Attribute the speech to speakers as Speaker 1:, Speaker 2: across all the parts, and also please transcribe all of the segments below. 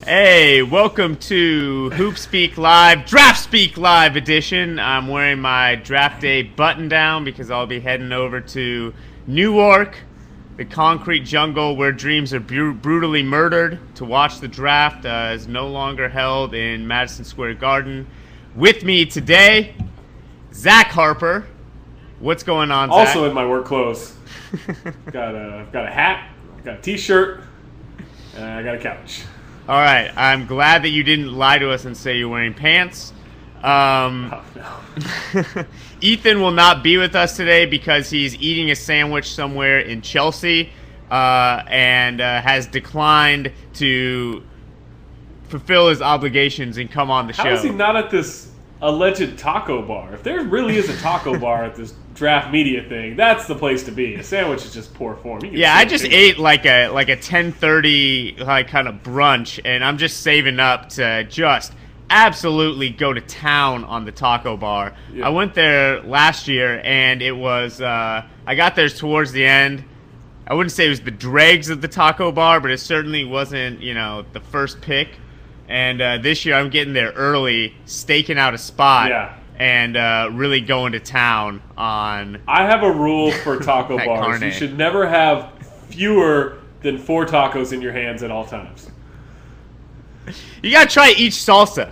Speaker 1: Hey, welcome to HoopSpeak Live, DraftSpeak Live edition. I'm wearing my draft day button down because I'll be heading over to Newark, the concrete jungle where dreams are brutally murdered, to watch the draft is no longer held in Madison Square Garden. With me today, Zach Harper. What's going on, Zach?
Speaker 2: Also in my work clothes. got a hat, got a t-shirt, and I got a couch.
Speaker 1: All right, I'm glad that you didn't lie to us and say you're wearing pants.
Speaker 2: Oh, no.
Speaker 1: Ethan will not be with us today because he's eating a sandwich somewhere in Chelsea and has declined to fulfill his obligations and come on the show.
Speaker 2: How is he not at this alleged taco bar? If there really is a taco bar at this draft media thing, that's the place to be. A sandwich is just poor form.
Speaker 1: Yeah, I just ate like a 10:30 like kind of brunch, and I'm just saving up to just absolutely go to town on the taco bar. Yeah. I went there last year, and it was I got there towards the end. I wouldn't say it was the dregs of the taco bar, but it certainly wasn't, the first pick. And this year I'm getting there early, staking out a spot.
Speaker 2: Yeah.
Speaker 1: And really going to town on.
Speaker 2: I have a rule for taco bars.
Speaker 1: Carne.
Speaker 2: You should never have fewer than 4 tacos in your hands at all times.
Speaker 1: You gotta try each salsa.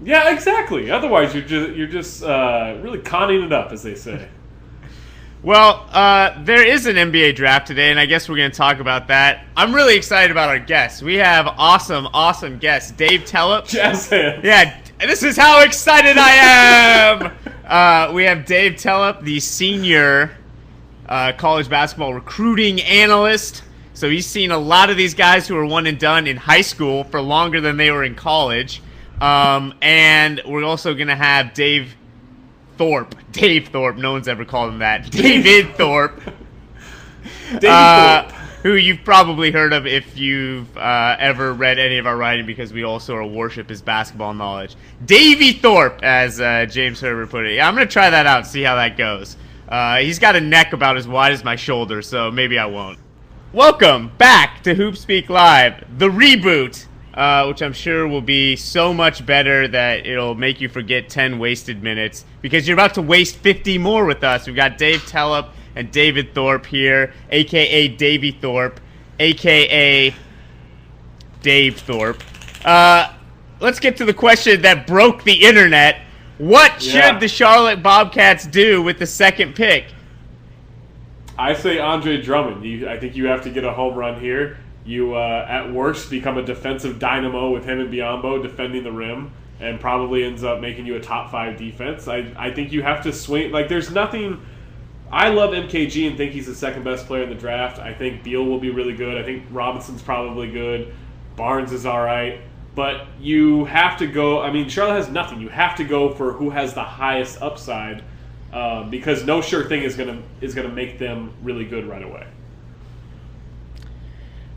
Speaker 2: Yeah, exactly. Otherwise, you're just really conning it up, as they say.
Speaker 1: Well, there is an NBA draft today, and I guess we're going to talk about that. I'm really excited about our guests. We have awesome guests. Dave Telep.
Speaker 2: Jazz hands.
Speaker 1: Yeah, this is how excited I am. We have Dave Telep, the senior college basketball recruiting analyst. So he's seen a lot of these guys who are one and done in high school for longer than they were in college. And we're also going to have Dave Thorpe, no one's ever called him that. David Thorpe. Who you've probably heard of if you've ever read any of our writing, because we also worship his basketball knowledge. Davey Thorpe, as James Herbert put it. Yeah, I'm going to try that out, see how that goes. He's got a neck about as wide as my shoulder, so maybe I won't. Welcome back to HoopSpeak Live, the reboot. Which I'm sure will be so much better that it'll make you forget 10 wasted minutes, because you're about to waste 50 more with us. We've got Dave Telep and David Thorpe here, a.k.a. Davey Thorpe, a.k.a. Dave Thorpe. Let's get to the question that broke the internet. What should the Charlotte Bobcats do with the second pick?
Speaker 2: I say Andre Drummond. I think you have to get a home run here. You, at worst, become a defensive dynamo with him and Biyombo defending the rim, and probably ends up making you a top 5 defense. I think you have to swing. Like, there's nothing. I love MKG and think he's the second best player in the draft. I think Beal will be really good. I think Robinson's probably good. Barnes is all right. But you have to go. I mean, Charlotte has nothing. You have to go for who has the highest upside, because no sure thing is gonna make them really good right away.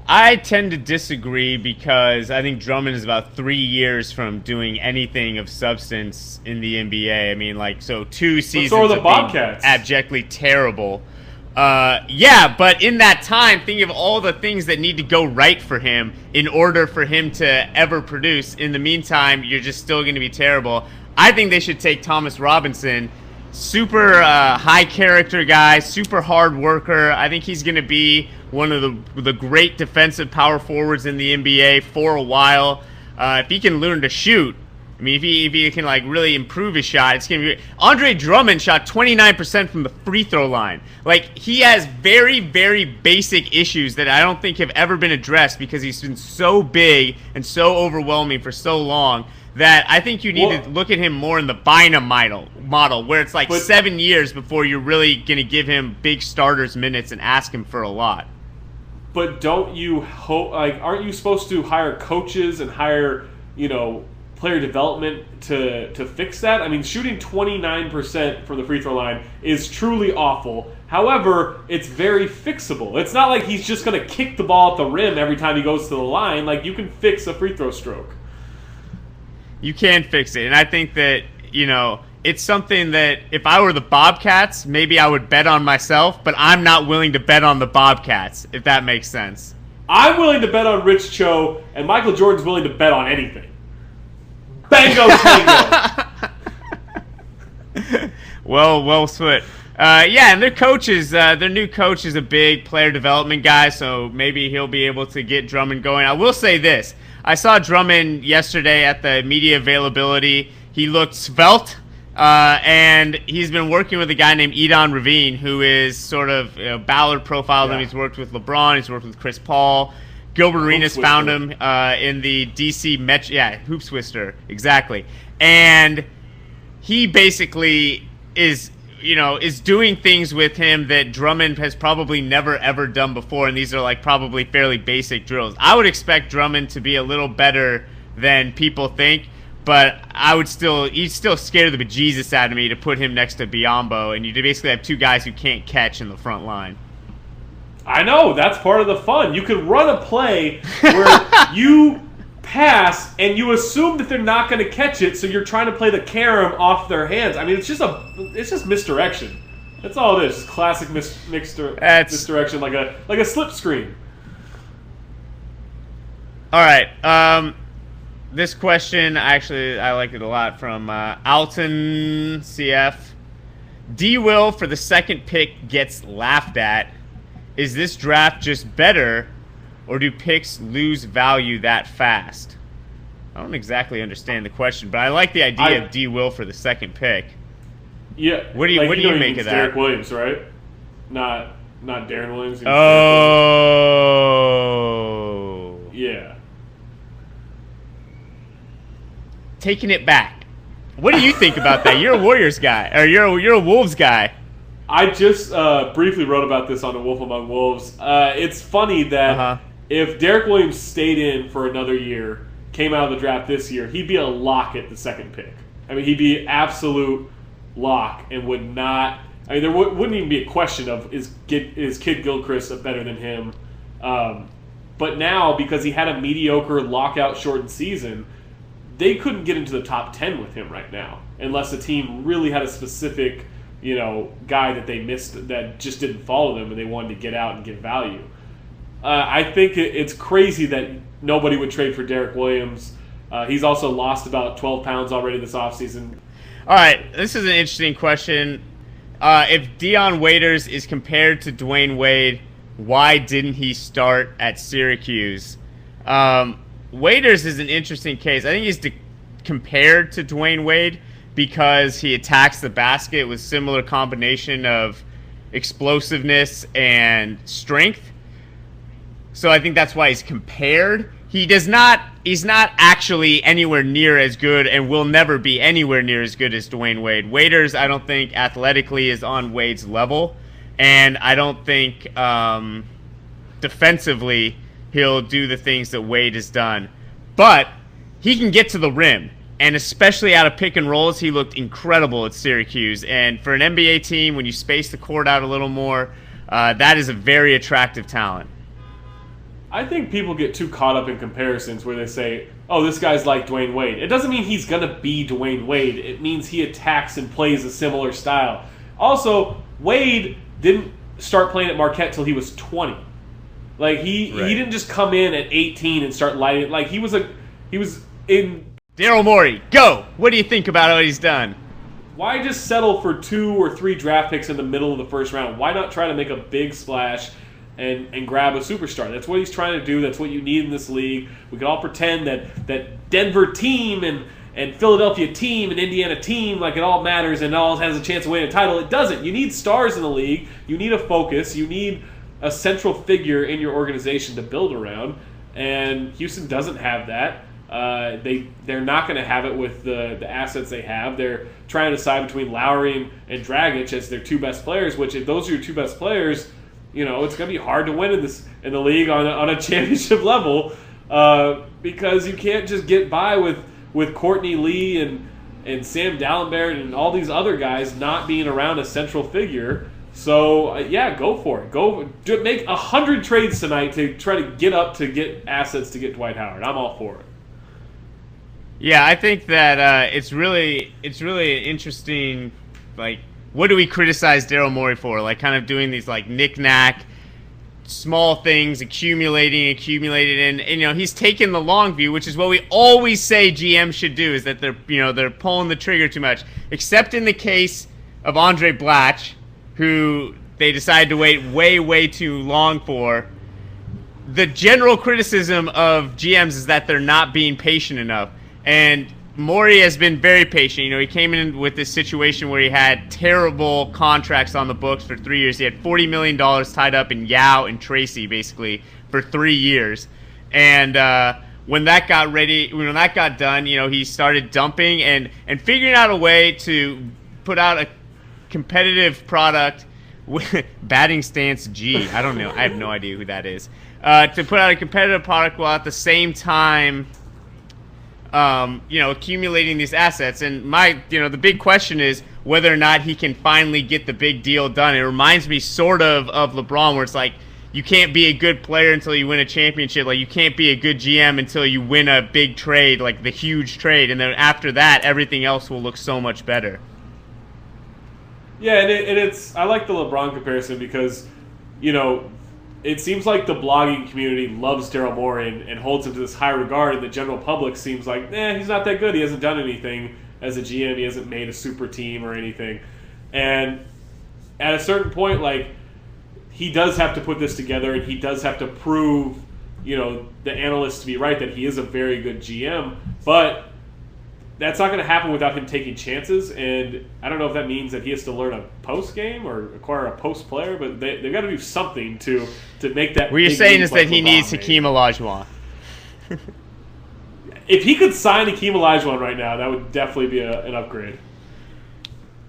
Speaker 1: I tend to disagree, because I think Drummond is about 3 years from doing anything of substance in the NBA. I mean, 2 seasons
Speaker 2: so are the
Speaker 1: of
Speaker 2: Bobcats.
Speaker 1: being abjectly terrible. Yeah, but in that time, think of all the things that need to go right for him in order for him to ever produce. In the meantime, you're just still going to be terrible. I think they should take Thomas Robinson. Super high character guy, super hard worker. I think he's going to be one of the great defensive power forwards in the NBA for a while. If he can learn to shoot, I mean, if he can really improve his shot, it's going to be. Andre Drummond shot 29% from the free throw line. He has very, very basic issues that I don't think have ever been addressed, because he's been so big and so overwhelming for so long, that I think you need to look at him more in the Bynum model, where it's 7 years before you're really going to give him big starters minutes and ask him for a lot.
Speaker 2: But don't you hope? Aren't you supposed to hire coaches and hire player development to fix that? I mean, shooting 29% from the free throw line is truly awful. However, it's very fixable. It's not like he's just going to kick the ball at the rim every time he goes to the line. You can fix a free throw stroke.
Speaker 1: You can fix it, and I think that it's something that if I were the Bobcats, maybe I would bet on myself, but I'm not willing to bet on the Bobcats, if that makes sense.
Speaker 2: I'm willing to bet on Rich Cho, and Michael Jordan's willing to bet on anything. Bango tango.
Speaker 1: Well put. Yeah, and their coaches, their new coach is a big player development guy, so maybe he'll be able to get Drummond going. I will say this. I saw Drummond yesterday at the media availability. He looked svelte, and he's been working with a guy named Edon Ravine, who is sort of Ballard profiled him. He's worked with LeBron. He's worked with Chris Paul. Gilbert Arenas found him in the DC Metro. Yeah, Hoop Swister, exactly. And he basically is doing things with him that Drummond has probably never ever done before, and these are like probably fairly basic drills. I would expect Drummond to be a little better than people think, but he's still scared the bejesus out of me to put him next to Biyombo, and you basically have two guys who can't catch in the front line.
Speaker 2: I know, that's part of the fun. You could run a play where you pass and you assume that they're not going to catch it, so you're trying to play the carom off their hands. I mean, it's just misdirection. That's all it is. Just classic misdirection, like a slip screen.
Speaker 1: All right. This question, I like it a lot, from Alton CF. D. Will for the second pick gets laughed at. Is this draft just better, or do picks lose value that fast? I don't exactly understand the question, but I like the idea of D. Will for the second pick.
Speaker 2: Yeah.
Speaker 1: What do you make of that?
Speaker 2: Derek Williams, right? Not Darren Williams.
Speaker 1: Oh.
Speaker 2: Yeah.
Speaker 1: Taking it back. What do you think about that? You're a Warriors guy, or you're a Wolves guy.
Speaker 2: I just briefly wrote about this on The Wolf Among Wolves. It's funny that if Derek Williams stayed in for another year, came out of the draft this year, he'd be a lock at the second pick. I mean, he'd be absolute lock and would not. I mean, there wouldn't even be a question of is Kid Gilchrist better than him. But now, because he had a mediocre lockout shortened season, they couldn't get into the top 10 with him right now unless the team really had a specific guy that they missed that just didn't follow them and they wanted to get out and get value. I think it's crazy that nobody would trade for Derek Williams. He's also lost about 12 pounds already this offseason.
Speaker 1: All right, this is an interesting question. If Dion Waiters is compared to Dwayne Wade, why didn't he start at Syracuse? Waiters is an interesting case. I think he's compared to Dwayne Wade because he attacks the basket with similar combination of explosiveness and strength. So I think that's why he's compared. He's not actually anywhere near as good and will never be anywhere near as good as Dwayne Wade. Waiters, I don't think athletically is on Wade's level, and I don't think defensively he'll do the things that Wade has done. But he can get to the rim. And especially out of pick and rolls, he looked incredible at Syracuse. And for an NBA team, when you space the court out a little more, that is a very attractive talent.
Speaker 2: I think people get too caught up in comparisons where they say, oh, this guy's like Dwayne Wade. It doesn't mean he's going to be Dwayne Wade. It means he attacks and plays a similar style. Also, Wade didn't start playing at Marquette till he was 20. Like, he didn't just come in at 18 and start lighting. Like, he was in...
Speaker 1: Daryl Morey, go! What do you think about what he's done?
Speaker 2: Why just settle for 2 or 3 draft picks in the middle of the first round? Why not try to make a big splash and grab a superstar? That's what he's trying to do. That's what you need in this league. We can all pretend that Denver team and Philadelphia team and Indiana team, like it all matters and all has a chance of winning a title. It doesn't. You need stars in the league. You need a focus. You need a central figure in your organization to build around. And Houston doesn't have that. They're not going to have it with the assets they have. They're trying to decide between Lowry and Dragic as their 2 best players, which if those are your 2 best players, it's going to be hard to win in the league on a championship level because you can't just get by with Courtney Lee and Sam Dallenberg and all these other guys not being around a central figure. So, go for it. Make 100 trades tonight to try to get up to get assets to get Dwight Howard. I'm all for it.
Speaker 1: Yeah, I think that it's really interesting. Like, what do we criticize Daryl Morey for? Like, kind of doing these like knick-knack small things accumulating, and he's taken the long view, which is what we always say GM should do, is that they're pulling the trigger too much, except in the case of Andre Blatch, who they decided to wait way too long for. The general criticism of GMs is that they're not being patient enough, and Morey has been very patient. He came in with this situation where he had terrible contracts on the books for 3 years. He had $40 million tied up in Yao and Tracy, basically, for 3 years. And when that got done, he started dumping and figuring out a way to put out a competitive product with batting stance G. I don't know. I have no idea who that is. To put out a competitive product while at the same time accumulating these assets. And the big question is whether or not he can finally get the big deal done. It reminds me sort of LeBron, where it's like, you can't be a good player until you win a championship. Like, you can't be a good GM until you win a big trade, like the huge trade. And then after that, everything else will look so much better.
Speaker 2: Yeah, and it's I like the LeBron comparison because, it seems like the blogging community loves Daryl Morey and holds him to this high regard, and the general public seems like, he's not that good. He hasn't done anything as a GM. He hasn't made a super team or anything. And at a certain point, like, he does have to put this together, and he does have to prove, the analysts to be right that he is a very good GM. But that's not going to happen without him taking chances, and I don't know if that means that he has to learn a post game or acquire a post player, but they've got to do something to make that.
Speaker 1: What you're saying is that he needs Hakeem Olajuwon.
Speaker 2: If he could sign Hakeem Olajuwon right now, that would definitely be an upgrade.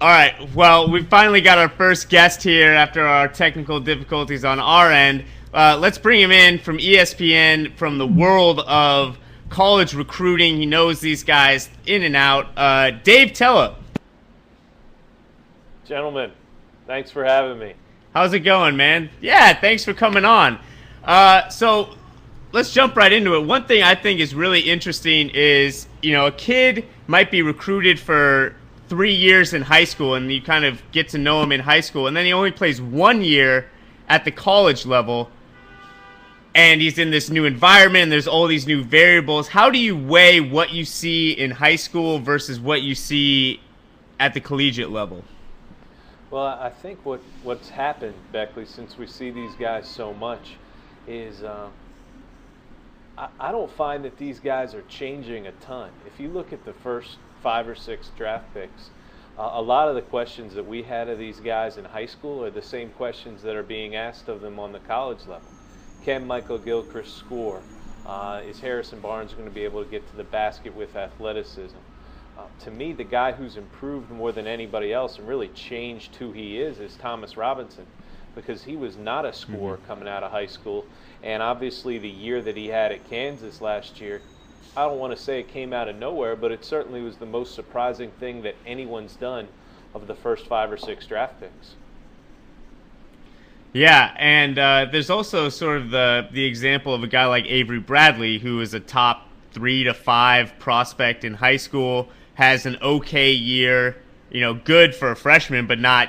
Speaker 1: All right, well, we've finally got our first guest here after our technical difficulties on our end. Let's bring him in from ESPN, from the world of college recruiting. He knows these guys in and out. Dave Telep.
Speaker 3: Gentlemen, thanks for having me.
Speaker 1: How's it going, man? Yeah, thanks for coming on. So let's jump right into it. One thing I think is really interesting is, a kid might be recruited for 3 years in high school, and you kind of get to know him in high school, and then he only plays 1 year at the college level, and he's in this new environment, and there's all these new variables. How do you weigh what you see in high school versus what you see at the collegiate level?
Speaker 3: Well, I think what's happened, Beckley, since we see these guys so much, is I don't find that these guys are changing a ton. If you look at the first 5 or 6 draft picks, a lot of the questions that we had of these guys in high school are the same questions that are being asked of them on the college level. Can Michael Gilchrist score? Is Harrison Barnes going to be able to get to the basket with athleticism? To me, the guy who's improved more than anybody else and really changed who he is Thomas Robinson, because he was not a scorer coming out of high school. And obviously the year that he had at Kansas last year, I don't want to say it came out of nowhere, but it certainly was the most surprising thing that anyone's done of the first 5 or 6 draft picks.
Speaker 1: Yeah, and there's also sort of the example of a guy like Avery Bradley, who is a top 3 to 5 prospect in high school, has an okay year, good for a freshman, but not,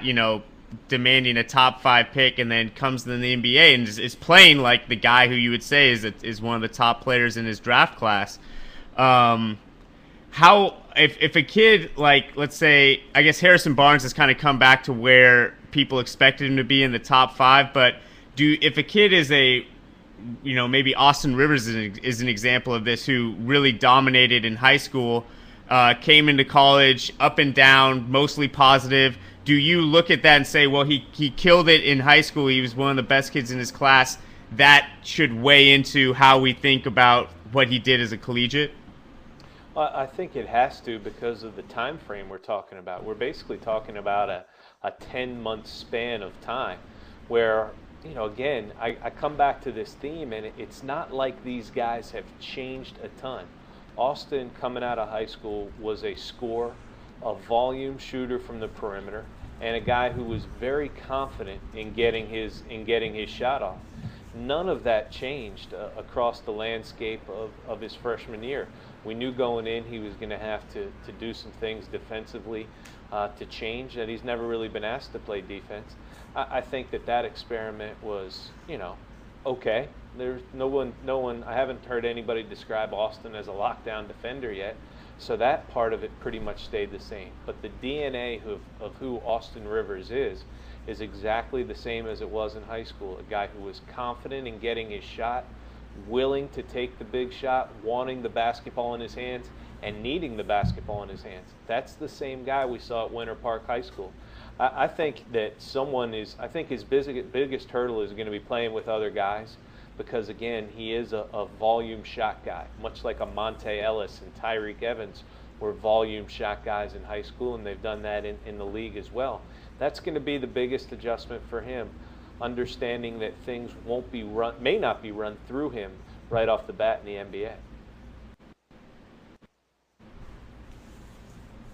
Speaker 1: demanding a top 5 pick, and then comes in the NBA and is playing like the guy who you would say is one of the top players in his draft class. If a kid, like, let's say, I guess Harrison Barnes has kind of come back to where people expected him to be in the top 5, but if a kid is maybe Austin Rivers is an example of this, who really dominated in high school, came into college up and down, mostly positive. Do you look at that and say, well, he killed it in high school, he was one of the best kids in his class, that should weigh into how we think about what he did as a collegiate?
Speaker 3: Well, I think it has to, because of the time frame we're talking about. We're basically talking about a 10-month span of time where, again, I come back to this theme, and it's not like these guys have changed a ton. Austin, coming out of high school, was a scorer, a volume shooter from the perimeter, and a guy who was very confident in getting his shot off. None of that changed across the landscape of his freshman year. We knew going in he was going to have to do some things defensively to change, and he's never really been asked to play defense. I think that experiment was, Okay. There's no one. I haven't heard anybody describe Austin as a lockdown defender yet. So that part of it pretty much stayed the same. But the DNA of who Austin Rivers is exactly the same as it was in high school. A guy who was confident in getting his shot, willing to take the big shot, wanting the basketball in his hands, and needing the basketball in his hands. That's the same guy we saw at Winter Park High School. I think that I think his biggest hurdle is going to be playing with other guys, because again, he is a volume shot guy, much like a Monte Ellis and Tyreek Evans were volume shot guys in high school, and they've done that in the league as well. That's going to be the biggest adjustment for him, understanding that things may not be run through him right off the bat in the NBA.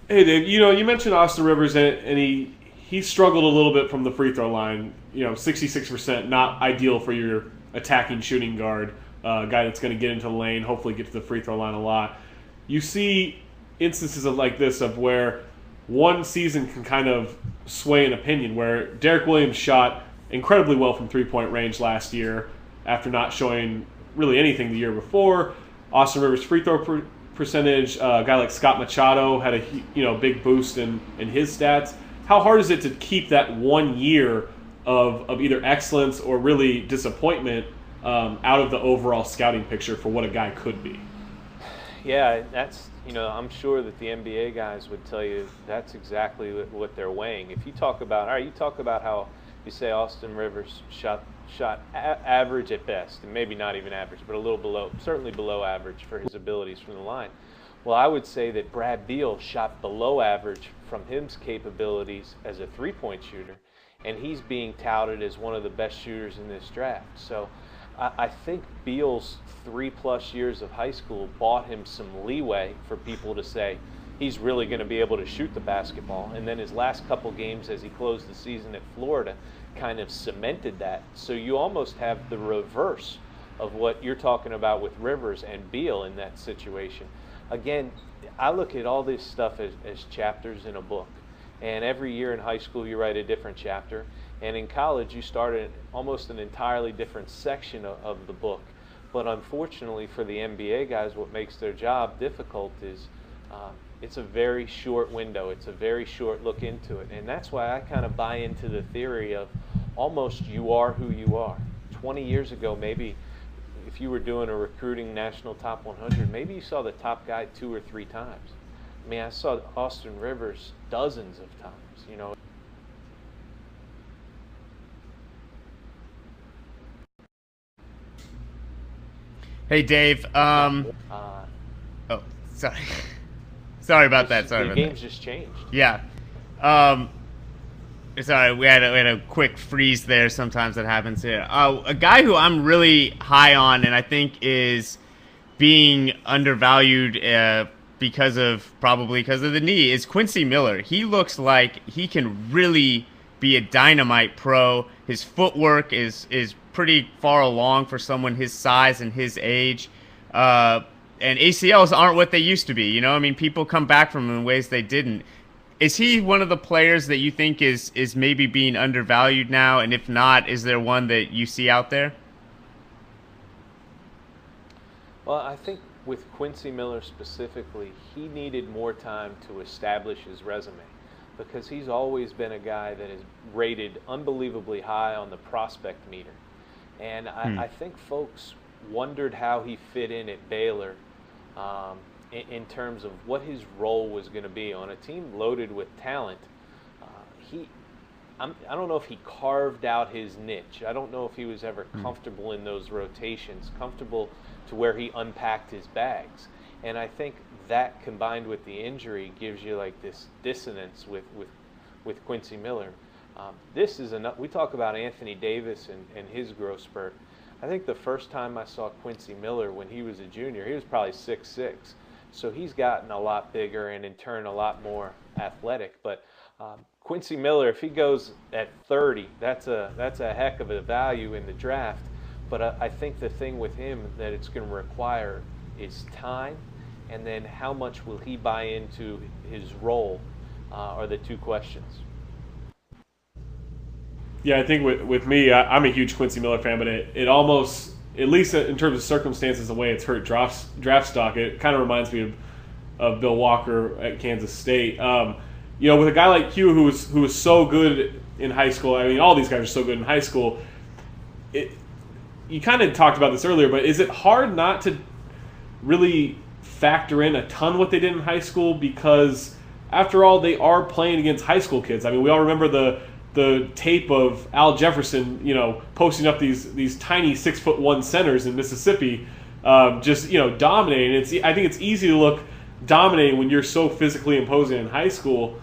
Speaker 2: Hey, Dave, you mentioned Austin Rivers, and he struggled a little bit from the free throw line. 66%, not ideal for your attacking shooting guard, guy that's going to get into the lane, hopefully get to the free throw line a lot. You see instances like this of where one season can kind of sway an opinion, where Derek Williams shot incredibly well from three-point range last year after not showing really anything the year before. Austin Rivers' free throw percentage, a guy like Scott Machado had a big boost in his stats. How hard is it to keep that 1 year of either excellence or really disappointment out of the overall scouting picture for what a guy could be?
Speaker 3: Yeah, that's, I'm sure that the NBA guys would tell you that's exactly what they're weighing. If you talk about, how you say Austin Rivers shot average at best, and maybe not even average, but a little below, certainly below average for his abilities from the line. Well, I would say that Brad Beal shot below average from his capabilities as a three-point shooter, and he's being touted as one of the best shooters in this draft. So I think Beal's 3+ years of high school bought him some leeway for people to say he's really going to be able to shoot the basketball. And then his last couple games as he closed the season at Florida kind of cemented that. So you almost have the reverse of what you're talking about with Rivers and Beal in that situation. Again, I look at all this stuff as chapters in a book. And every year in high school you write a different chapter. And in college you start at almost an entirely different section of the book. But unfortunately for the NBA guys, what makes their job difficult is it's a very short window. It's a very short look into it. And that's why I kind of buy into the theory of almost you are who you are. 20 years ago, maybe if you were doing a recruiting national top 100, maybe you saw the top guy 2 or 3 times. I mean, I saw Austin Rivers dozens of times,
Speaker 1: Hey, Dave. Oh, sorry. Sorry about that. Sorry
Speaker 3: the
Speaker 1: about
Speaker 3: game's
Speaker 1: that.
Speaker 3: just changed.
Speaker 1: Yeah. Sorry, we had a quick freeze there. Sometimes that happens here. A guy who I'm really high on and I think is being undervalued probably because of the knee is Quincy Miller. He looks like he can really be a dynamite pro. His footwork is pretty far along for someone his size and his age. And ACLs aren't what they used to be. I mean, people come back from them in ways they didn't. Is he one of the players that you think is maybe being undervalued now? And if not, is there one that you see out there?
Speaker 3: Well, I think with Quincy Miller specifically, he needed more time to establish his resume, because he's always been a guy that is rated unbelievably high on the prospect meter. And I think folks wondered how he fit in at Baylor in terms of what his role was going to be on a team loaded with talent. I don't know if he carved out his niche. I don't know if he was ever comfortable in those rotations, comfortable to where he unpacked his bags. And I think that combined with the injury gives you like this dissonance with Quincy Miller. This is enough. We talk about Anthony Davis and his growth spurt. I think the first time I saw Quincy Miller when he was a junior, he was probably 6'6". So he's gotten a lot bigger and in turn a lot more athletic. But Quincy Miller, if he goes at 30, that's a heck of a value in the draft. But I think the thing with him that it's going to require is time, and then how much will he buy into his role are the two questions.
Speaker 2: Yeah, I think with me, I'm a huge Quincy Miller fan, but it almost, at least in terms of circumstances, the way it's hurt draft stock, it kind of reminds me of Bill Walker at Kansas State. With a guy like Q who was so good in high school, I mean, all these guys are so good in high school. You kind of talked about this earlier, but is it hard not to really factor in a ton what they did in high school? Because after all, they are playing against high school kids. I mean, we all remember the tape of Al Jefferson, posting up these tiny 6'1" centers in Mississippi, just dominating. I think it's easy to look dominating when you're so physically imposing in high school.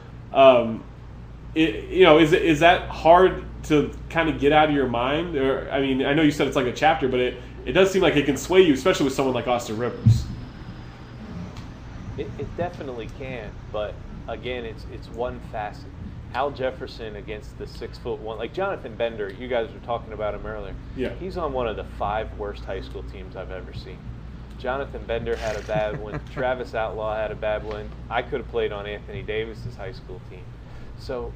Speaker 2: Is that hard to kind of get out of your mind? Or I mean, I know you said it's like a chapter, but it does seem like it can sway you, especially with someone like Austin Rivers.
Speaker 3: It definitely can, but again, it's one facet. Al Jefferson against the 6'1", like Jonathan Bender, you guys were talking about him earlier.
Speaker 2: Yeah.
Speaker 3: He's on one of the 5 worst high school teams I've ever seen. Jonathan Bender had a bad one. Travis Outlaw had a bad one. I could have played on Anthony Davis's high school team. So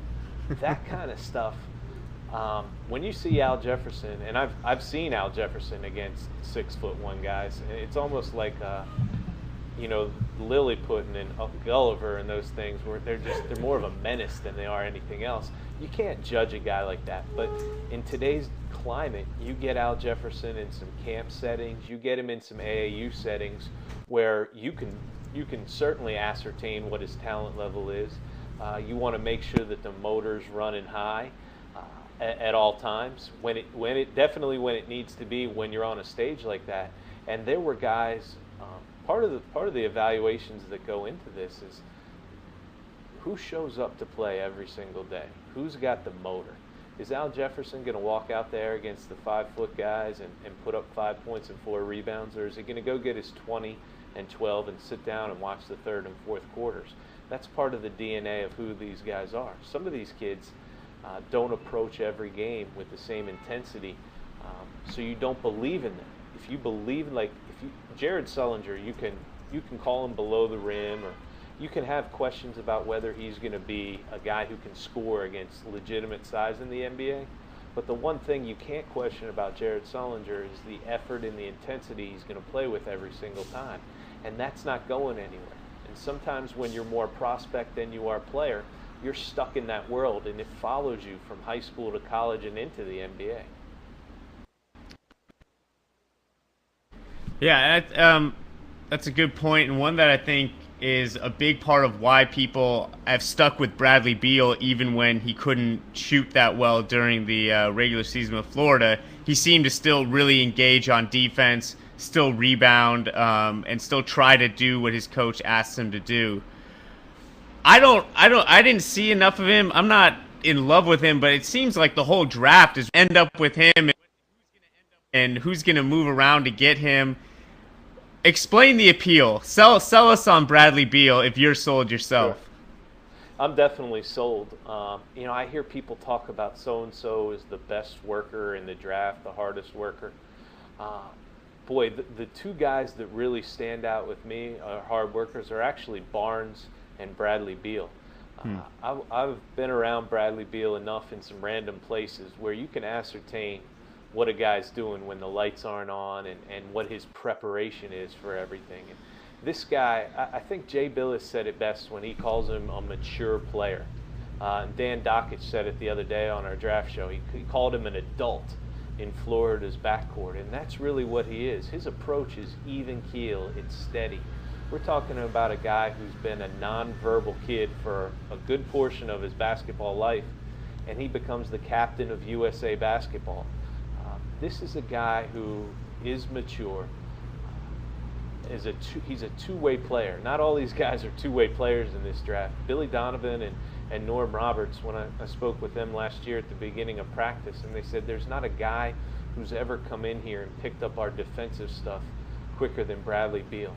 Speaker 3: that kind of stuff, when you see Al Jefferson, and I've seen Al Jefferson against 6'1" guys, and it's almost like Lilliput and Gulliver and those things where they're more of a menace than they are anything else. You can't judge a guy like that. But in today's climate, you get Al Jefferson in some camp settings, you get him in some AAU settings where you can certainly ascertain what his talent level is. You want to make sure that the motor's running high at all times. When it needs to be, when you're on a stage like that. And there were guys. Part of the evaluations that go into this is who shows up to play every single day. Who's got the motor? Is Al Jefferson going to walk out there against the 5-foot guys and put up 5 points and 4 rebounds, or is he going to go get his 20 and 12 and sit down and watch the third and fourth quarters? That's part of the DNA of who these guys are. Some of these kids don't approach every game with the same intensity, so you don't believe in them. If you believe, Jared Sullinger, you can call him below the rim, or you can have questions about whether he's going to be a guy who can score against legitimate size in the NBA. But the one thing you can't question about Jared Sullinger is the effort and the intensity he's going to play with every single time. And that's not going anywhere. And sometimes when you're more prospect than you are player, you're stuck in that world, and it follows you from high school to college and into the NBA.
Speaker 1: Yeah, that's a good point, and one that I think is a big part of why people have stuck with Bradley Beal even when he couldn't shoot that well during the regular season with Florida. He seemed to still really engage on defense, still rebound, and still try to do what his coach asked him to do. I didn't see enough of him. I'm not in love with him, but it seems like the whole draft is end up with him and who's going to move around to get him. Explain the appeal. Sell us on Bradley Beal if you're sold yourself.
Speaker 3: Sure. I'm definitely sold. I hear people talk about so-and-so is the best worker in the draft, the hardest worker. The 2 guys that really stand out with me are hard workers are actually Barnes and Bradley Beal. I've been around Bradley Beal enough in some random places where you can ascertain what a guy's doing when the lights aren't on and what his preparation is for everything. And this guy, I think Jay Billis said it best when he calls him a mature player. Dan Dockich said it the other day on our draft show. He called him an adult in Florida's backcourt, and that's really what he is. His approach is even keel, it's steady. We're talking about a guy who's been a nonverbal kid for a good portion of his basketball life, and he becomes the captain of USA basketball. This is a guy who is mature. He's a two-way player. Not all these guys are two-way players in this draft. Billy Donovan and Norm Roberts, when I spoke with them last year at the beginning of practice, and they said there's not a guy who's ever come in here and picked up our defensive stuff quicker than Bradley Beal.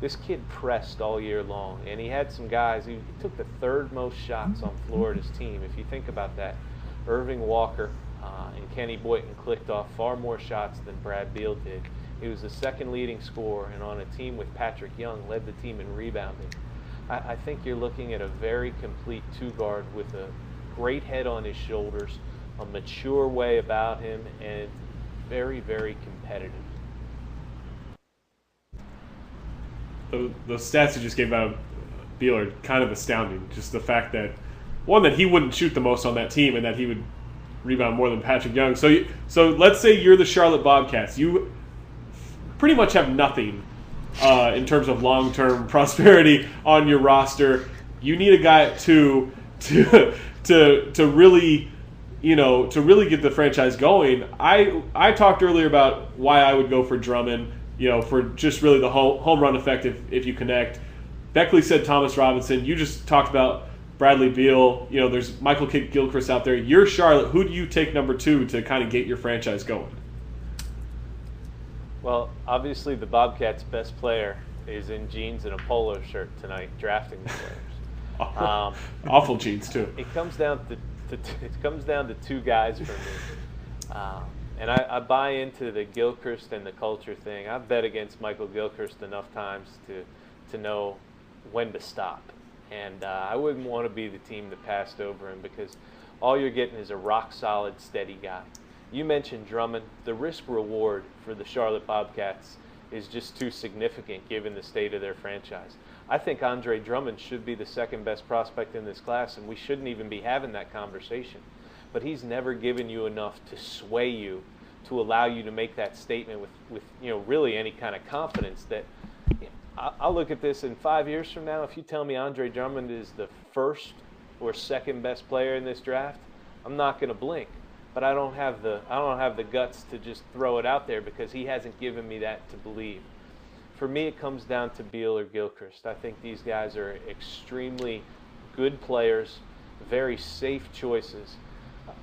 Speaker 3: This kid pressed all year long, and he had some guys. He took the 3rd most shots on Florida's team. If you think about that, Irving Walker and Kenny Boynton clicked off far more shots than Brad Beal did. He was the 2nd leading scorer, and on a team with Patrick Young, led the team in rebounding. I think you're looking at a very complete 2-guard with a great head on his shoulders, a mature way about him, and very, very competitive.
Speaker 2: Those stats you just gave out, Beal, are kind of astounding. Just the fact that, one, that he wouldn't shoot the most on that team, and that he would rebound more than Patrick Young. So let's say you're the Charlotte Bobcats. You pretty much have nothing in terms of long-term prosperity on your roster. You need a guy to really, to really get the franchise going. I talked earlier about why I would go for Drummond, for just really the home run effect if you connect. Beckley said Thomas Robinson. You just talked about Bradley Beal. There's Michael Gilchrist out there. You're Charlotte. Who do you take number 2 to kind of get your franchise going?
Speaker 3: Well, obviously the Bobcats' best player is in jeans and a polo shirt tonight, drafting the players.
Speaker 2: Awful jeans too.
Speaker 3: It comes down to 2 guys for me. And I buy into the Gilchrist and the culture thing. I've bet against Michael Gilchrist enough times to know when to stop. And I wouldn't want to be the team that passed over him, because all you're getting is a rock-solid, steady guy. You mentioned Drummond. The risk-reward for the Charlotte Bobcats is just too significant given the state of their franchise. I think Andre Drummond should be the second-best prospect in this class, and we shouldn't even be having that conversation. But he's never given you enough to sway you, to allow you to make that statement with really any kind of confidence. That I'll look at this in 5 years from now. If you tell me Andre Drummond is the first or second best player in this draft, I'm not going to blink. But I don't have the guts to just throw it out there, because he hasn't given me that to believe. For me, it comes down to Beal or Gilchrist. I think these guys are extremely good players, very safe choices.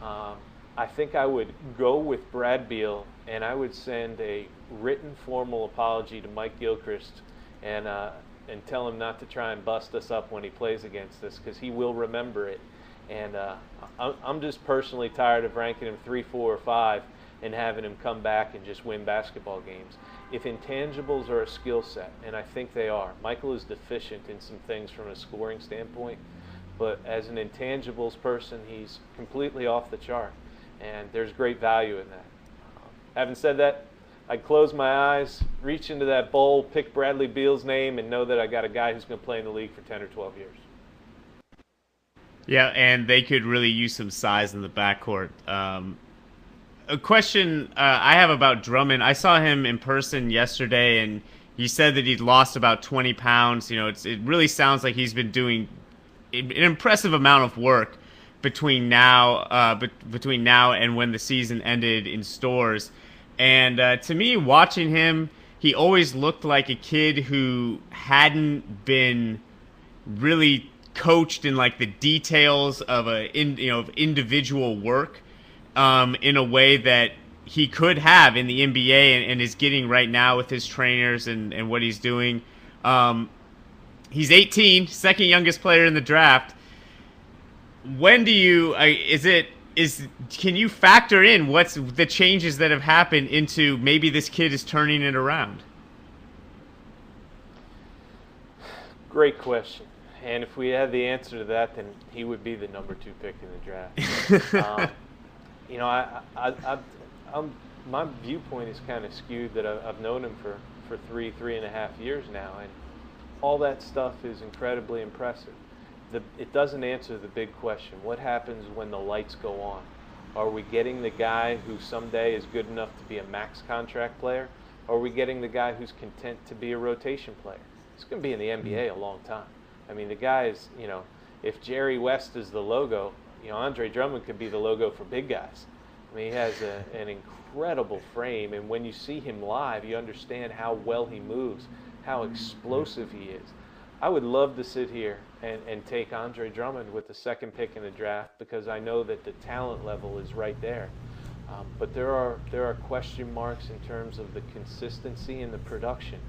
Speaker 3: I think I would go with Brad Beal, and I would send a written formal apology to Mike Gilchrist and tell him not to try and bust us up when he plays against us, because he will remember it. And I'm just personally tired of ranking him 3, 4, or 5 and having him come back and just win basketball games. If intangibles are a skill set, and I think they are, Michael is deficient in some things from a scoring standpoint, but as an intangibles person, he's completely off the chart, and there's great value in that. Having said that, I'd close my eyes, reach into that bowl, pick Bradley Beal's name, and know that I got a guy who's going to play in the league for 10 or 12 years.
Speaker 1: Yeah, and they could really use some size in the backcourt. A question I have about Drummond. I saw him in person yesterday, and he said that he'd lost about 20 pounds. It really sounds like he's been doing an impressive amount of work between now and when the season ended in stores. And to me, watching him, he always looked like a kid who hadn't been really coached in like the details of of individual work in a way that he could have in the NBA and is getting right now with his trainers and what he's doing. He's 18, second youngest player in the draft. When do you can you factor in what's the changes that have happened into maybe this kid is turning it around? Great question.
Speaker 3: And if we had the answer to that, then he would be the number 2 pick in the draft. My viewpoint is kind of skewed that I've known him for 3.5 years now, and all that stuff is incredibly impressive. It doesn't answer the big question: what happens when the lights go on? Are we getting the guy who someday is good enough to be a max contract player, or are we getting the guy who's content to be a rotation player? He's going to be in the NBA a long time. I mean, the guy is, if Jerry West is the logo, Andre Drummond could be the logo for big guys. I mean, he has an incredible frame, and when you see him live, you understand how well he moves, how explosive he is. I would love to sit here and take Andre Drummond with the second pick in the draft, because I know that the talent level is right there. But there are question marks in terms of the consistency and the production.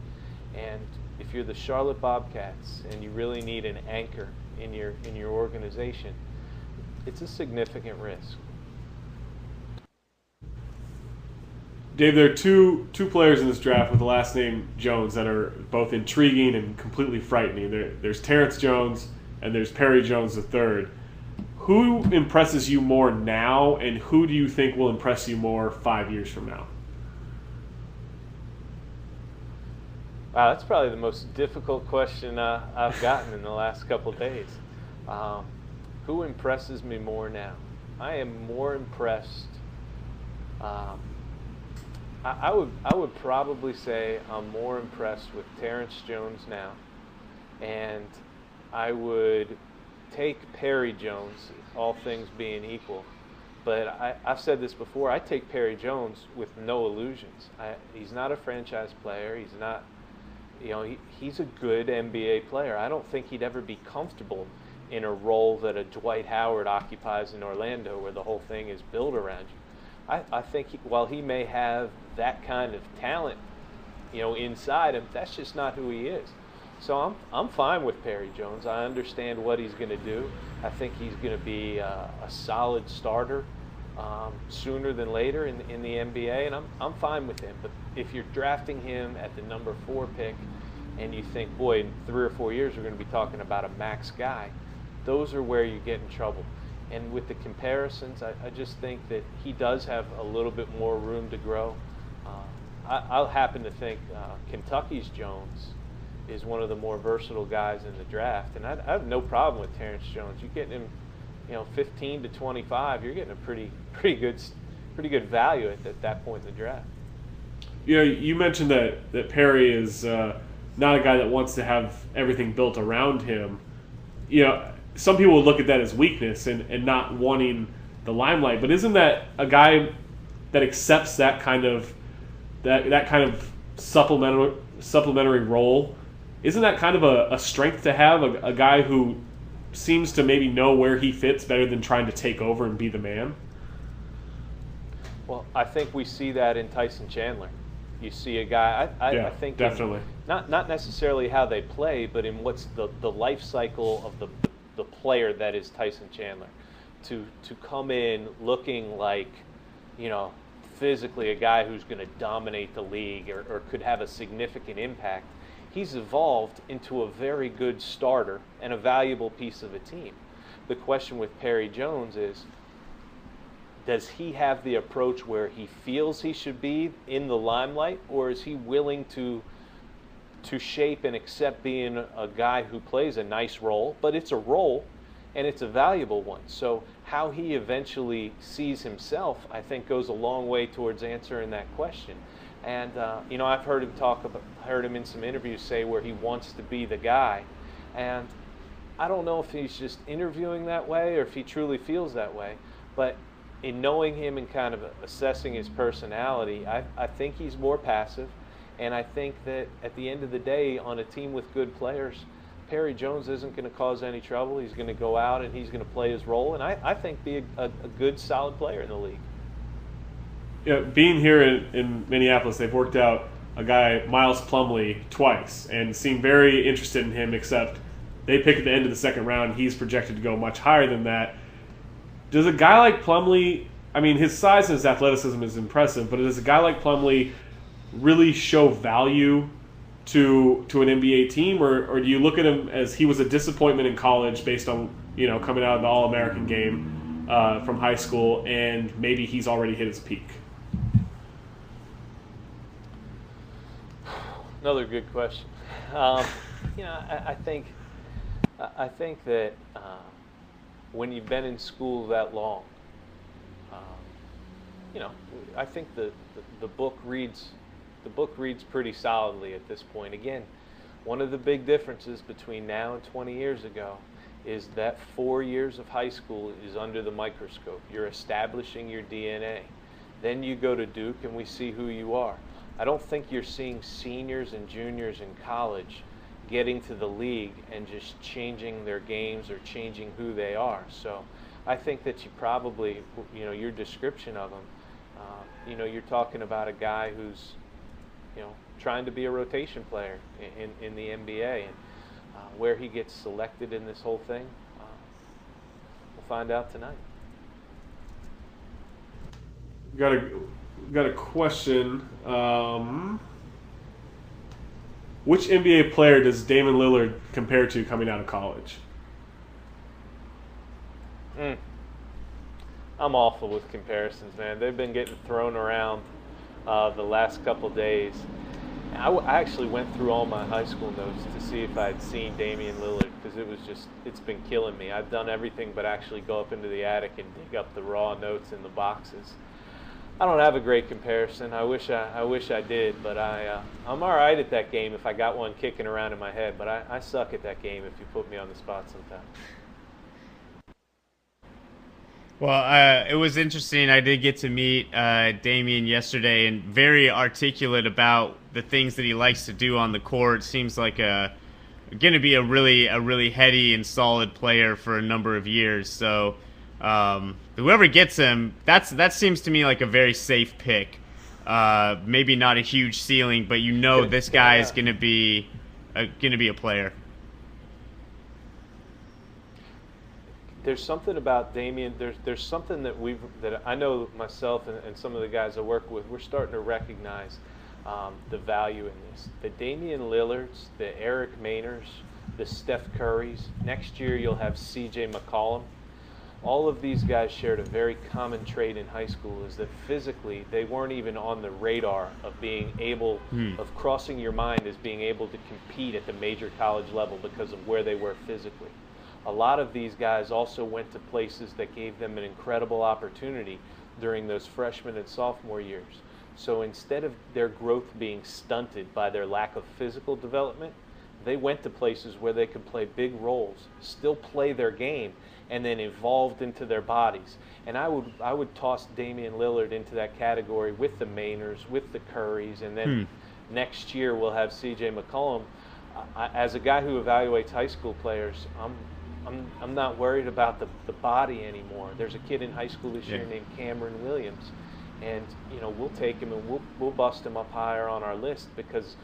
Speaker 3: And if you're the Charlotte Bobcats and you really need an anchor in your organization, it's a significant risk.
Speaker 2: Dave, there are two players in this draft with the last name Jones that are both intriguing and completely frightening. There's Terrence Jones and there's Perry Jones III. who impresses you more now, and who do you think will impress you more 5 years from now?
Speaker 3: Wow, that's probably the most difficult question I've gotten in the last couple of days. Who impresses me more now? I am more impressed. I would probably say I'm more impressed with Terrence Jones now, and I would take Perry Jones, all things being equal. But I've said this before. I take Perry Jones with no illusions. He's not a franchise player. He's not. He's a good NBA player. I don't think he'd ever be comfortable in a role that a Dwight Howard occupies in Orlando, where the whole thing is built around you. I think while he may have that kind of talent, inside him, that's just not who he is. So I'm fine with Perry Jones. I understand what he's going to do. I think he's going to be a solid starter sooner than later in the NBA, and I'm fine with him. But if you're drafting him at the number 4 pick, and you think, boy, in 3 or 4 years we're going to be talking about a max guy, those are where you get in trouble. And with the comparisons, I just think that he does have a little bit more room to grow. I'll happen to think Kentucky's Jones is one of the more versatile guys in the draft, and I have no problem with Terrence Jones. You get him, 15 to 25, you're getting a pretty good value at that point in the draft.
Speaker 2: You mentioned that Perry is not a guy that wants to have everything built around him. Some people would look at that as weakness and not wanting the limelight, but isn't that a guy that accepts that kind of supplementary role? Isn't that kind of a strength to have, a guy who seems to maybe know where he fits better than trying to take over and be the man?
Speaker 3: Well, I think we see that in Tyson Chandler. You see a guy, I think
Speaker 2: definitely
Speaker 3: not necessarily how they play, but in what's the life cycle of the player that is Tyson Chandler, to come in looking like, physically a guy who's going to dominate the league or could have a significant impact. He's evolved into a very good starter and a valuable piece of a team. The question with Perry Jones is, does he have the approach where he feels he should be in the limelight, or is he willing to shape and accept being a guy who plays a nice role, but it's a role and it's a valuable one? So how he eventually sees himself, I think, goes a long way towards answering that question. And I've heard him in some interviews say where he wants to be the guy, and I don't know if he's just interviewing that way or if he truly feels that way, but in knowing him and kind of assessing his personality, I think he's more passive, and I think that at the end of the day, on a team with good players, Perry Jones isn't going to cause any trouble. He's going to go out and he's going to play his role, and I think be a good, solid player in the league.
Speaker 2: Being here in Minneapolis, they've worked out a guy, Miles Plumlee, twice and seem very interested in him, except they pick at the end of the second round. He's projected to go much higher than that. Does a guy like Plumlee, his size and his athleticism is impressive, but does a guy like Plumlee really show value to an NBA team, or do you look at him as he was a disappointment in college based on coming out of the All-American game from high school, and maybe he's already hit his peak?
Speaker 3: Another good question. I think that when you've been in school that long, I think the book reads pretty solidly at this point. Again, one of the big differences between now and 20 years ago is that 4 years of high school is under the microscope. You're establishing your DNA. Then you go to Duke and we see who you are. I don't think you're seeing seniors and juniors in college getting to the league and just changing their games or changing who they are. So I think that you probably, your description of him, you're talking about a guy who's, trying to be a rotation player in the NBA, and where he gets selected in this whole thing, we'll find out tonight.
Speaker 2: Got a question. Which NBA player does Damian Lillard compare to coming out of college?
Speaker 3: I'm awful with comparisons, man. They've been getting thrown around the last couple days. I actually went through all my high school notes to see if I'd seen Damian Lillard, because it's been killing me. I've done everything but actually go up into the attic and dig up the raw notes in the boxes. I don't have a great comparison. I wish I did, but I'm all right at that game if I got one kicking around in my head. But I suck at that game if you put me on the spot sometimes.
Speaker 1: Well, it was interesting. I did get to meet Damian yesterday, and very articulate about the things that he likes to do on the court. Seems like going to be a really heady and solid player for a number of years. So whoever gets him, that seems to me like a very safe pick. Maybe not a huge ceiling, but this guy is going to be a player.
Speaker 3: There's something about Damian. There's something that I know myself and some of the guys I work with. We're starting to recognize the value in this. The Damian Lillards, the Eric Maynors, the Steph Currys. Next year you'll have C.J. McCollum. All of these guys shared a very common trait in high school, is that physically they weren't even on the radar of being able, of crossing your mind as being able to compete at the major college level because of where they were physically. A lot of these guys also went to places that gave them an incredible opportunity during those freshman and sophomore years. So instead of their growth being stunted by their lack of physical development, they went to places where they could play big roles, still play their game, and then evolved into their bodies. And I would toss Damian Lillard into that category with the Maynors, with the Currys, and then next year we'll have C.J. McCollum. As a guy who evaluates high school players, I'm not worried about the body anymore. There's a kid in high school this year named Cameron Williams, and we'll take him and we'll bust him up higher on our list, because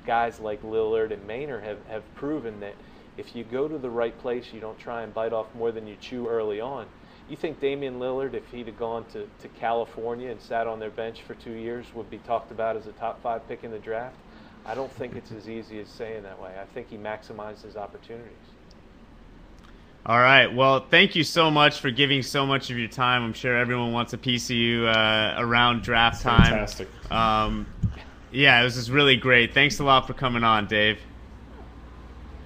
Speaker 3: guys like Lillard and Maynard have proven that if you go to the right place, you don't try and bite off more than you chew early on. You think Damian Lillard, if he'd have gone to California and sat on their bench for 2 years, would be talked about as a top 5 pick in the draft? I don't think it's as easy as saying that way. I think he maximized his opportunities.
Speaker 1: All right. Well, thank you so much for giving so much of your time. I'm sure everyone wants a piece of you around draft time.
Speaker 2: Fantastic.
Speaker 1: Yeah, it was just really great. Thanks a lot for coming on, Dave.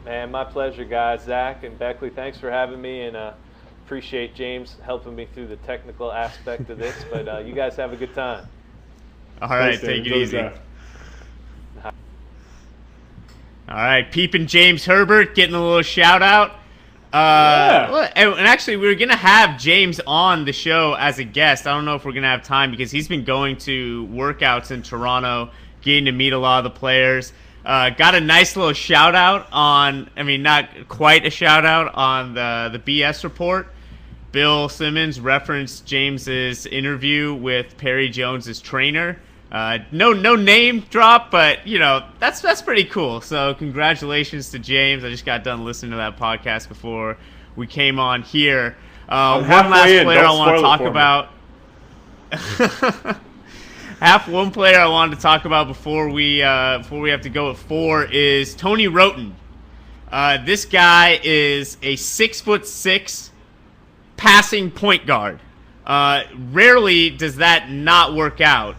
Speaker 3: Man, my pleasure, guys. Zach and Beckley, thanks for having me, and appreciate James helping me through the technical aspect of this. But you guys have a good time.
Speaker 1: All right, take it easy. All right, peeping James Herbert getting a little shout out. And actually, we were going to have James on the show as a guest. I don't know if we're going to have time, because he's been going to workouts in Toronto, getting to meet a lot of the players. Got a nice little shout out on, not quite a shout out on the BS report. Bill Simmons referenced James's interview with Perry Jones's trainer. No name drop, but that's pretty cool. So congratulations to James. I just got done listening to that podcast before we came on here. One last player I want to talk about. One player I wanted to talk about before we have to go at 4 is Tony Roten. This guy is a 6'6" passing point guard. Rarely does that not work out.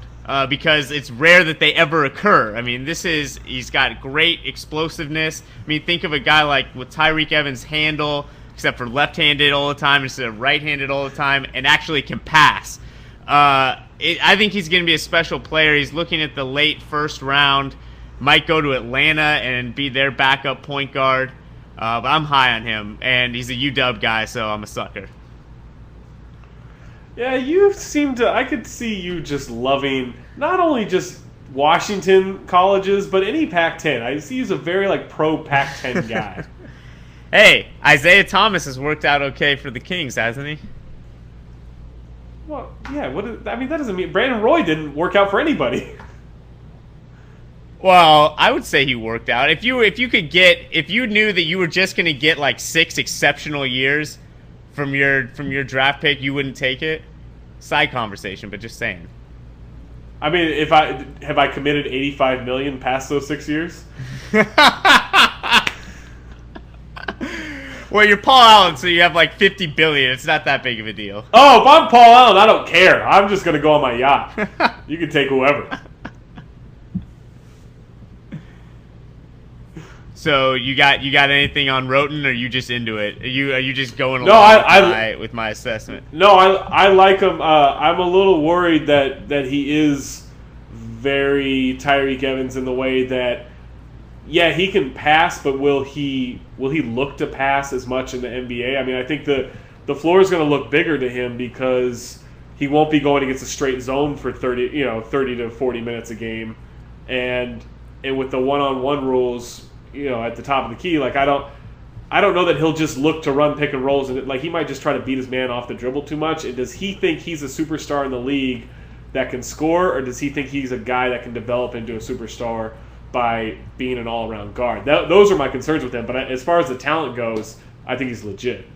Speaker 1: Because it's rare that they ever occur. He's got great explosiveness. Think of a guy like with Tyreek Evans' handle, except for left-handed all the time instead of right-handed all the time, and actually can pass. I think he's going to be a special player. He's looking at the late first round, might go to Atlanta and be their backup point guard. But I'm high on him, and he's a UW guy, so I'm a sucker.
Speaker 2: Yeah, I could see you just loving not only just Washington colleges, but any Pac-10. I see he's a very pro Pac-10 guy.
Speaker 1: Hey, Isaiah Thomas has worked out okay for the Kings, hasn't he?
Speaker 2: Well, yeah. That doesn't mean Brandon Roy didn't work out for anybody.
Speaker 1: Well, I would say he worked out. If you knew that you were just going to get 6 exceptional years from your draft pick, you wouldn't take it. Side conversation, but just saying.
Speaker 2: Have I committed $85 million past those 6 years?
Speaker 1: Well, you're Paul Allen, so you have like 50 billion. It's not that big of a deal.
Speaker 2: Oh, if I'm Paul Allen, I don't care. I'm just gonna go on my yacht. You can take whoever.
Speaker 1: So you got anything on Roten, or are you just into it? Are you just going
Speaker 2: No,
Speaker 1: along with my assessment?
Speaker 2: No, I like him. I'm a little worried that he is very Tyreek Evans in the way that, yeah, he can pass, but will he look to pass as much in the NBA? I mean, I think the floor is going to look bigger to him because he won't be going against a straight zone for 30 to 40 minutes a game, and with the one-on-one rules, at the top of the key, like I don't know that he'll just look to run pick and rolls, and like he might just try to beat his man off the dribble too much. And does he think he's a superstar in the league that can score, or does he think he's a guy that can develop into a superstar by being an all-around guard? Those are my concerns with him. But as far as the talent goes, I think he's legit.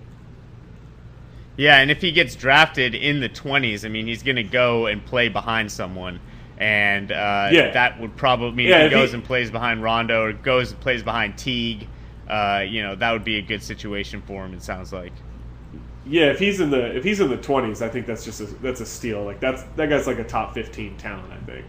Speaker 1: Yeah, and if he gets drafted in the 20s, I mean, he's going to go and play behind someone. And that would probably mean if he goes and plays behind Rondo or goes and plays behind Teague, that would be a good situation for him, it sounds like.
Speaker 2: Yeah, if he's in the 20s, I think that's a steal. Like that guy's like a top 15 talent, I think.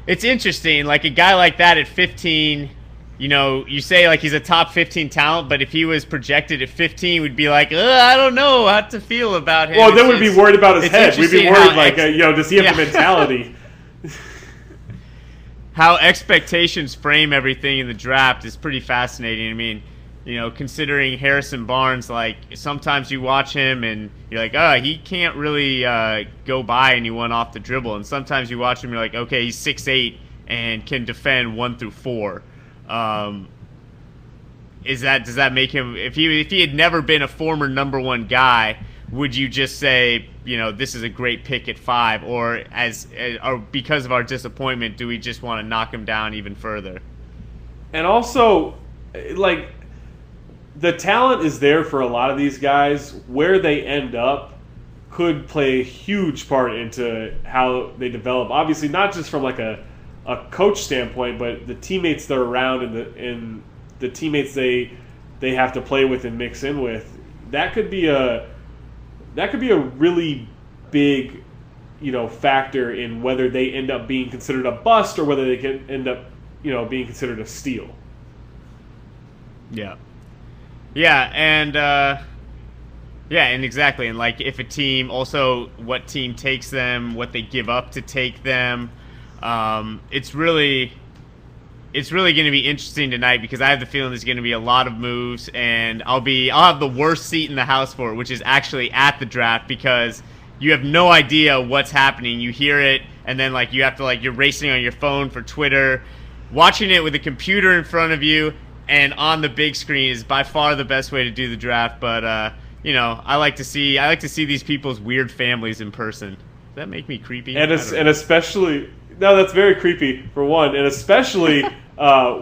Speaker 1: It's interesting, like a guy like that at 15, you say like he's a top 15 talent, but if he was projected at 15, we'd be like, I don't know how to feel about him.
Speaker 2: Well, then we'd be worried about his head. We'd be worried like, does he have the mentality?
Speaker 1: How expectations frame everything in the draft is pretty fascinating. I mean, considering Harrison Barnes, like sometimes you watch him and you're like, he can't really go by anyone off the dribble. And sometimes you watch him, you're like, okay, he's 6'8" and can defend 1 through 4. Does that make him, if he had never been a former number 1 guy, would you just say, this is a great pick at 5, or because of our disappointment, do we just want to knock him down even further?
Speaker 2: And also, like, the talent is there for a lot of these guys. Where they end up could play a huge part into how they develop. Obviously, not just from like a coach standpoint, but the teammates they're around and the teammates they have to play with and mix in with. That could be a really big, factor in whether they end up being considered a bust or whether they can end up, being considered a steal.
Speaker 1: Yeah. Yeah, and exactly, and like if a team, also what team takes them, what they give up to take them, it's really going to be interesting tonight because I have the feeling there's going to be a lot of moves, and I'll have the worst seat in the house for it, which is actually at the draft, because you have no idea what's happening. You hear it, and then like you have to you're racing on your phone for Twitter, watching it with a computer in front of you. And on the big screen is by far the best way to do the draft. But I like to see these people's weird families in person. Does that make me creepy?
Speaker 2: And especially, no, that's very creepy for one. And especially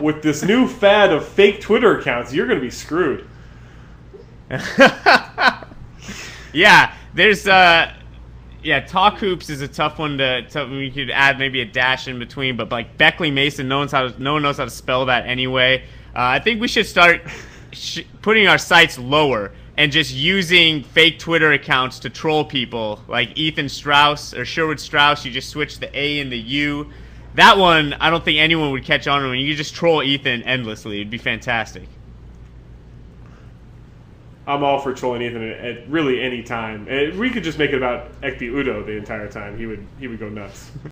Speaker 2: with this new fad of fake Twitter accounts, you're going to be screwed.
Speaker 1: Yeah, there's Talk Hoops is a tough one we could add maybe a dash in between. But like Beckley Mason, no one knows how to spell that anyway. I think we should start putting our sites lower and just using fake Twitter accounts to troll people, like Ethan Strauss or Sherwood Strauss. You just switch the A and the U. That one, I don't think anyone would catch on to. You could just troll Ethan endlessly. It'd be fantastic.
Speaker 2: I'm all for trolling Ethan at really any time. We could just make it about Ekpe Udo the entire time. He would go nuts.